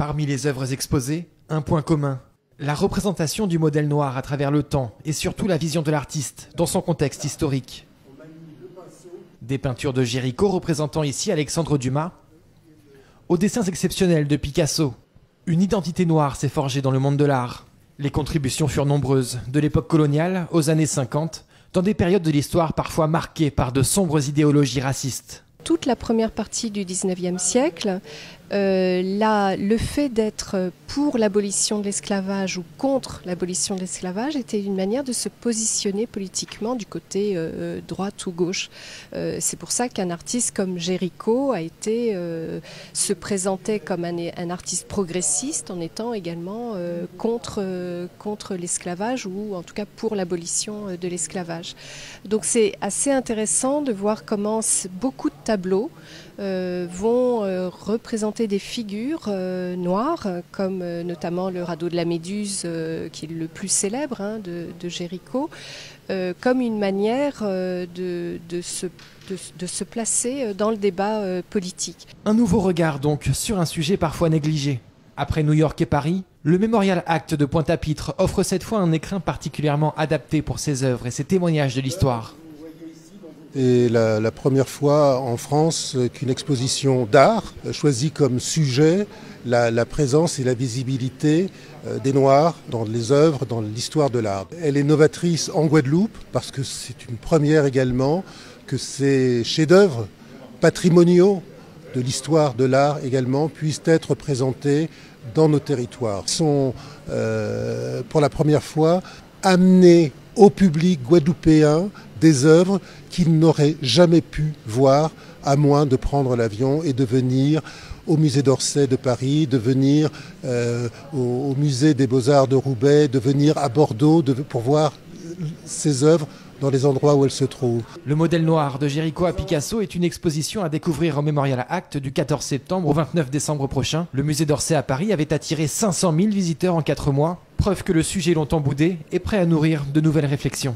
Parmi les œuvres exposées, un point commun. La représentation du modèle noir à travers le temps et surtout la vision de l'artiste dans son contexte historique. Des peintures de Géricault représentant ici Alexandre Dumas, aux dessins exceptionnels de Picasso. Une identité noire s'est forgée dans le monde de l'art. Les contributions furent nombreuses, de l'époque coloniale aux années 50, dans des périodes de l'histoire parfois marquées par de sombres idéologies racistes. Toute la première partie du XIXe siècle, le fait d'être pour l'abolition de l'esclavage ou contre l'abolition de l'esclavage était une manière de se positionner politiquement du côté droite ou gauche. C'est pour ça qu'un artiste comme Géricault se présentait comme un artiste progressiste en étant également contre l'esclavage ou en tout cas pour l'abolition de l'esclavage. Donc c'est assez intéressant de voir comment beaucoup de tableaux vont représenter des figures noires, comme notamment le radeau de la Méduse, qui est le plus célèbre de Géricault, comme une manière de se placer dans le débat politique. Un nouveau regard donc sur un sujet parfois négligé. Après New York et Paris, le Memorial Act de Pointe-à-Pitre offre cette fois un écrin particulièrement adapté pour ses œuvres et ses témoignages de l'histoire. Et la première fois en France qu'une exposition d'art choisit comme sujet la présence et la visibilité des Noirs dans les œuvres, dans l'histoire de l'art. Elle est novatrice en Guadeloupe parce que c'est une première également que ces chefs-d'œuvre patrimoniaux de l'histoire de l'art également puissent être présentés dans nos territoires. Ils sont pour la première fois amenés au public guadeloupéen des œuvres qu'ils n'auraient jamais pu voir à moins de prendre l'avion et de venir au musée d'Orsay de Paris, de venir au musée des Beaux-Arts de Roubaix, de venir à Bordeaux pour voir ces œuvres dans les endroits où elles se trouvent. Le modèle noir de Géricault à Picasso est une exposition à découvrir au Memorial Act du 14 septembre au 29 décembre prochain. Le musée d'Orsay à Paris avait attiré 500 000 visiteurs en 4 mois, preuve que le sujet longtemps boudé est prêt à nourrir de nouvelles réflexions.